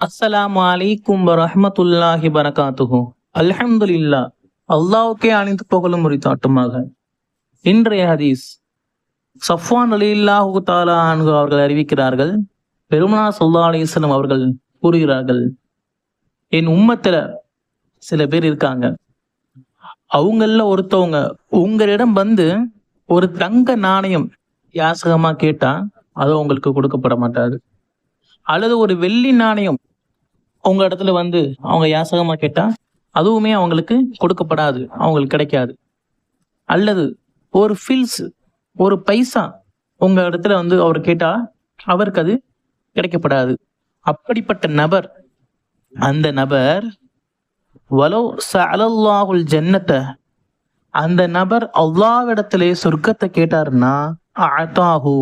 அஸ்ஸலாமு அலைக்கும் வரஹ்மத்துல்லாஹி பரகாத்துஹு. அல்ஹம்துலில்லா, அல்லாஹ்வுக்கே அனைத்து புகழும் உரித்தாட்டுமாக. இன்றைய ஹதீஸ் சஃப்வான் ரலியல்லாஹு தஆலா அன்ஹு அவர்கள் அறிவிக்கிறார்கள். பெருமானார் ஸல்லல்லாஹு அலைஹி வஸல்லம் அவர்கள் கூறுகிறார்கள், என் உம்மத்துல சில பேர் இருக்காங்க, அவங்கள ஒருத்தவங்க உங்களிடம் வந்து ஒரு தங்க நாணயம் யாசகமா கேட்டா அது உங்களுக்கு கொடுக்கப்பட மாட்டாது. அல்லது ஒரு வெள்ளி நாணயம் உங்க இடத்துல வந்து அவங்க யாசகமா கேட்டா அதுவுமே அவங்களுக்கு கொடுக்கப்படாது, அவங்களுக்கு கிடைக்காது. அல்லது ஒரு ஃபில்ஸ், ஒரு பைசா உங்க இடத்துல வந்து அவர் கேட்டா அவருக்கு அது கிடைக்கப்படாது. அப்படிப்பட்ட நபர், அந்த நபர் வலோ சஅலல்லாஹுல் ஜன்னத, அந்த நபர் அல்லாஹ்விடத்திலே சொர்க்கத்தை கேட்டாருன்னா அஅதாஹு,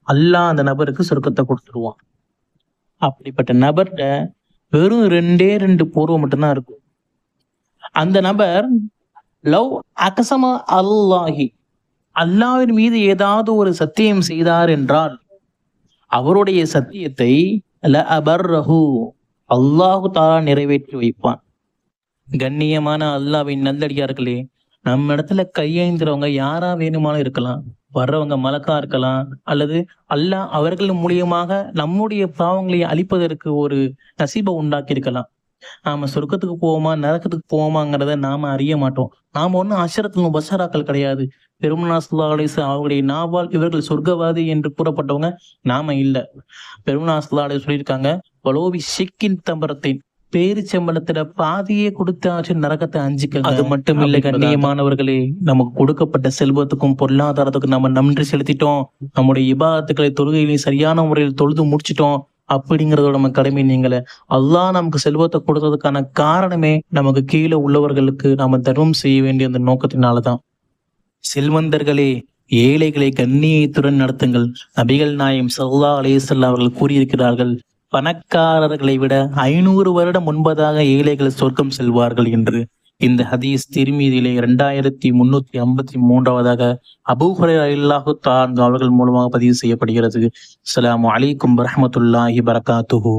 அல்லாஹ் அந்த நபருக்கு சொர்க்கத்தை கொடுத்துருவான். அப்படிப்பட்ட நபர்கிட்ட வெறும் ரெண்டு பூர்வம் மட்டும்தான் இருக்கும். அந்த நபர் லவ் அகசம அல்லாஹி, அல்லாஹ்வின் மீது ஏதாவது ஒரு சத்தியம் செய்தார் என்றால் அவருடைய சத்தியத்தை ல அபர்ரஹு, அல்லாஹு தஆலா நிறைவேற்றி வைப்பான். கண்ணியமான அல்லாஹ்வின் நல்லடியார்களே, நம்ம இடத்துல கையேந்திரவங்க யாரா வேணுமானும் இருக்கலாம். வர்றவங்க மலக்கா இருக்கலாம், அல்லது அல்லாஹ் அவர்கள் மூலியமாக நம்முடைய பாவங்களை அழிப்பதற்கு ஒரு நசீபை உண்டாக்கி இருக்கலாம். நாம சொர்க்கத்துக்கு போவோமா நரகத்துக்கு போவோமாங்கிறத நாம அறிய மாட்டோம். நாம ஒன்றும் அஷரத்துல் முபஷராக்கள் கிடையாது. பெருமானார் ஸல்லல்லாஹு அலைஹி வஸல்லம் அவர்களுடைய நாவால் இவர்கள் சொர்க்கவாதி என்று கூறப்பட்டவங்க நாம இல்ல. பெருமானார் ஸல்லல்லாஹு அலைஹி வஸல்லம் சொல்லியிருக்காங்க, வலோபி ஷிக்கின் தம்பரத்தின், பேரிச்சம்பளத்துல பாதியே கொடுத்தாச்சு நரகத்தை அஞ்சுக்க. அது மட்டும் இல்ல கண்ணியமானவர்களே, நமக்கு கொடுக்கப்பட்ட செல்வத்துக்கும் பொருளாதாரத்துக்கும் நம்ம நன்றி செலுத்திட்டோம், நம்முடைய இபாதத்துக்களை தொழுகையிலையும் சரியான முறையில் தொழுது முடிச்சிட்டோம் அப்படிங்கறதோட நம்ம கடமை நீங்கள. அல்லாஹ் நமக்கு செல்வத்தை கொடுத்ததுக்கான காரணமே நமக்கு கீழே உள்ளவர்களுக்கு நாம தர்மம் செய்ய வேண்டிய அந்த நோக்கத்தினாலதான். செல்வந்தர்களே, ஏழைகளை கண்ணியத்துடன் நடத்துங்கள். நபிகள் நாயகம் ஸல்லல்லாஹு அலைஹி வஸல்லம் அவர்கள் கூறியிருக்கிறார்கள், பணக்காரர்களை விட 500 வருடம் முன்பதாக ஏழைகள் சொர்க்கம் செல்வார்கள் என்று. இந்த ஹதீஸ் திர்மிதியிலே 2353 அபூ ஹுரைரா ரலியல்லாஹு தஆலா அவர்கள் மூலமாக பதிவு செய்யப்படுகிறது. அஸ்ஸலாமு அலைக்கும் வரஹ்மத்துல்லாஹி பரகாத்துஹு.